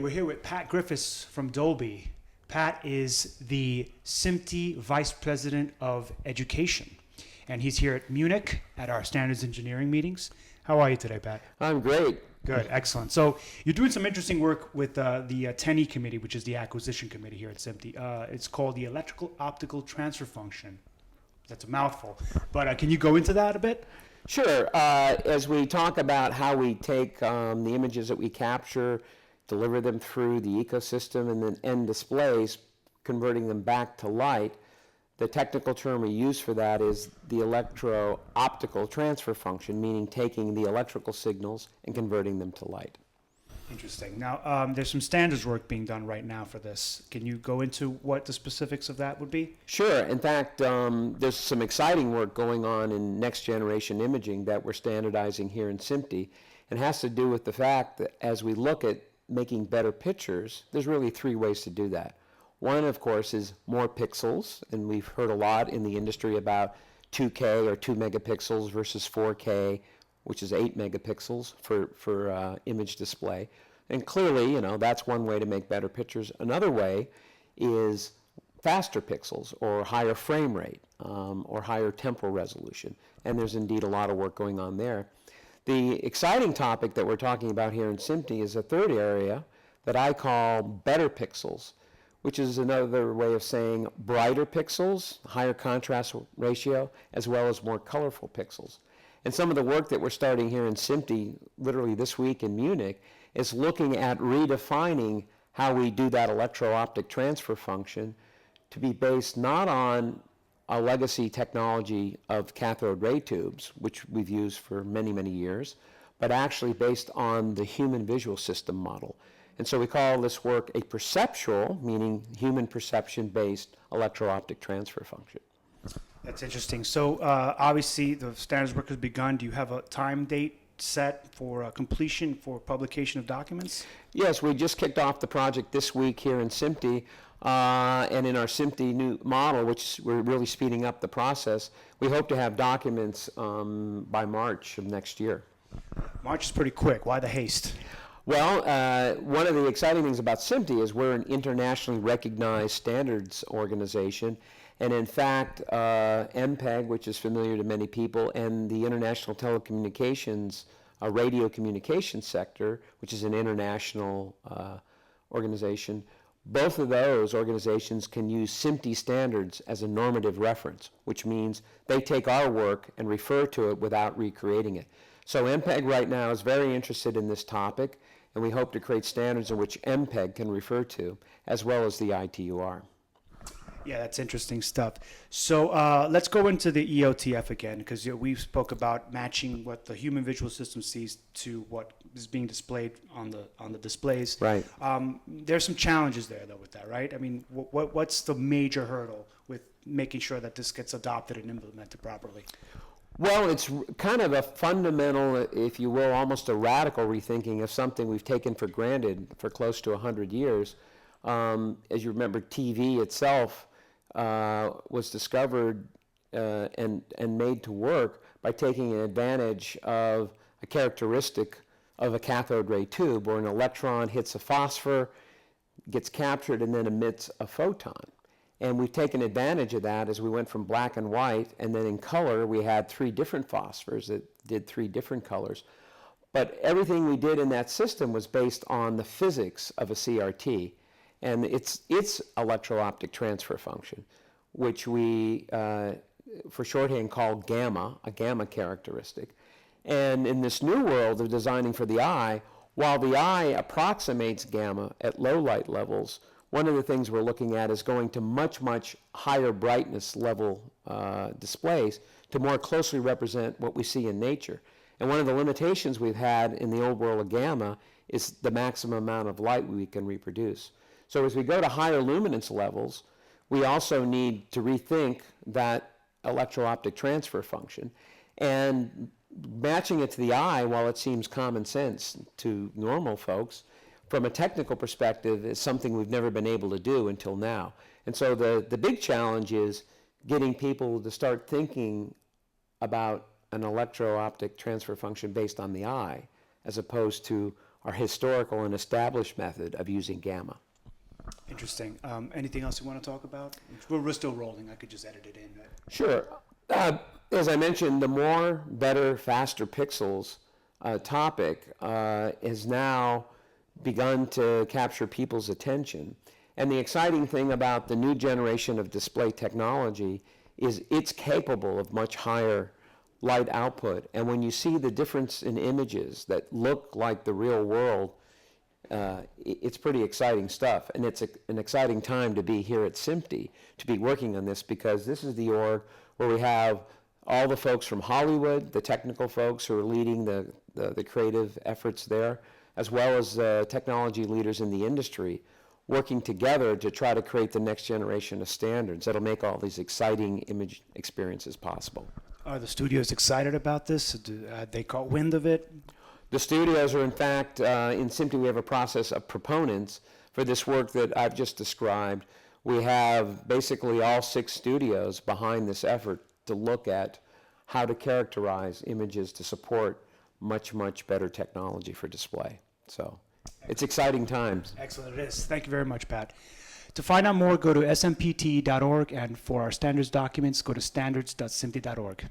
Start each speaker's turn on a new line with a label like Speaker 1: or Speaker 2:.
Speaker 1: We're here with Pat Griffis from Dolby. Pat is the SMPTE Vice President of Education, and he's here at Munich at our standards engineering meetings. How are you today, Pat?
Speaker 2: I'm great.
Speaker 1: Good, excellent. So you're doing some interesting work with the 10E Committee, which is the acquisition committee here at SMPTE. It's called the Electrical Optical Transfer function. That's a mouthful, but can you go into that a bit?
Speaker 2: Sure. As we talk about how we take the images that we capture, deliver them through the ecosystem, and then end displays, converting them back to light, the technical term we use for that is the electro-optical transfer function, meaning taking the electrical signals and converting them to light.
Speaker 1: Interesting. Now, there's some standards work being done right now for this. Can you go into what the specifics of that would be?
Speaker 2: Sure. In fact, there's some exciting work going on in next generation imaging that we're standardizing here in SMPTE. It has to do with the fact that as we look at making better pictures, there's really three ways to do that. One, of course, is more pixels, and we've heard a lot in the industry about 2K or 2 megapixels versus 4K, which is 8 megapixels for image display. And clearly, you know, that's one way to make better pictures. Another way is faster pixels or higher frame rate or higher temporal resolution. And there's indeed a lot of work going on there. The exciting topic that we're talking about here in SMPTE is a third area that I call better pixels, which is another way of saying brighter pixels, higher contrast ratio, as well as more colorful pixels. And some of the work that we're starting here in SMPTE, literally this week in Munich, is looking at redefining how we do that electro-optic transfer function to be based not on a legacy technology of cathode ray tubes, which we've used for many, many years, but actually based on the human visual system model. And so we call this work a perceptual, meaning human perception-based electro-optic transfer function.
Speaker 1: That's interesting. So obviously the standards work has begun. Do you have a time date set for completion for publication of documents?
Speaker 2: Yes, we just kicked off the project this week here in SMPTE. And in our SMPTE new model, which we're really speeding up the process, we hope to have documents by March of next year.
Speaker 1: March is pretty quick. Why the haste?
Speaker 2: Well, one of the exciting things about SMPTE is we're an internationally recognized standards organization. And in fact, MPEG, which is familiar to many people, and the International Telecommunications Radio Communications Sector, which is an international organization, both of those organizations can use SMPTE standards as a normative reference, which means they take our work and refer to it without recreating it. So MPEG right now is very interested in this topic, and we hope to create standards in which MPEG can refer to, as well as the ITUR.
Speaker 1: Yeah, that's interesting stuff. So let's go into the EOTF again, because we spoke about matching what the human visual system sees to what is being displayed on the displays.
Speaker 2: Right.
Speaker 1: There's some challenges there, though, with that, right? I mean, what's the major hurdle with making sure that this gets adopted and implemented properly?
Speaker 2: Well, it's kind of a fundamental, if you will, almost a radical rethinking of something we've taken for granted for close to 100 years. As you remember, TV itself was discovered and made to work by taking advantage of a characteristic of a cathode ray tube where an electron hits a phosphor, gets captured, and then emits a photon. And we've taken advantage of that as we went from black and white, and then in color we had 3 different phosphors that did 3 different colors. But everything we did in that system was based on the physics of a CRT and its electro-optic transfer function, which we, for shorthand, call gamma, a gamma characteristic. And in this new world of designing for the eye, while the eye approximates gamma at low light levels, one of the things we're looking at is going to much, much higher brightness level displays to more closely represent what we see in nature. And one of the limitations we've had in the old world of gamma is the maximum amount of light we can reproduce. So as we go to higher luminance levels, we also need to rethink that electro-optic transfer function. And matching it to the eye, while it seems common sense to normal folks, from a technical perspective is something we've never been able to do until now. And so the big challenge is getting people to start thinking about an electro-optic transfer function based on the eye, as opposed to our historical and established method of using gamma.
Speaker 1: Interesting. Anything else you want to talk about? We're still rolling. I could just edit it in.
Speaker 2: Sure. As I mentioned, the more, better, faster pixels topic has now begun to capture people's attention. And the exciting thing about the new generation of display technology is it's capable of much higher light output. And when you see the difference in images that look like the real world, it's pretty exciting stuff. And it's an exciting time to be here at SMPTE, to be working on this, because this is the org where we have all the folks from Hollywood, the technical folks who are leading the creative efforts there, as well as technology leaders in the industry, working together to try to create the next generation of standards that'll make all these exciting image experiences possible.
Speaker 1: Are the studios excited about this? They caught wind of it?
Speaker 2: The studios are, in fact, in SMPTE we have a process of proponents for this work that I've just described. We have basically all 6 studios behind this effort to look at how to characterize images to support much, much better technology for display. So it's exciting times.
Speaker 1: Excellent, it is. Thank you very much, Pat. To find out more, go to smpte.org, and for our standards documents, go to standards.smte.org.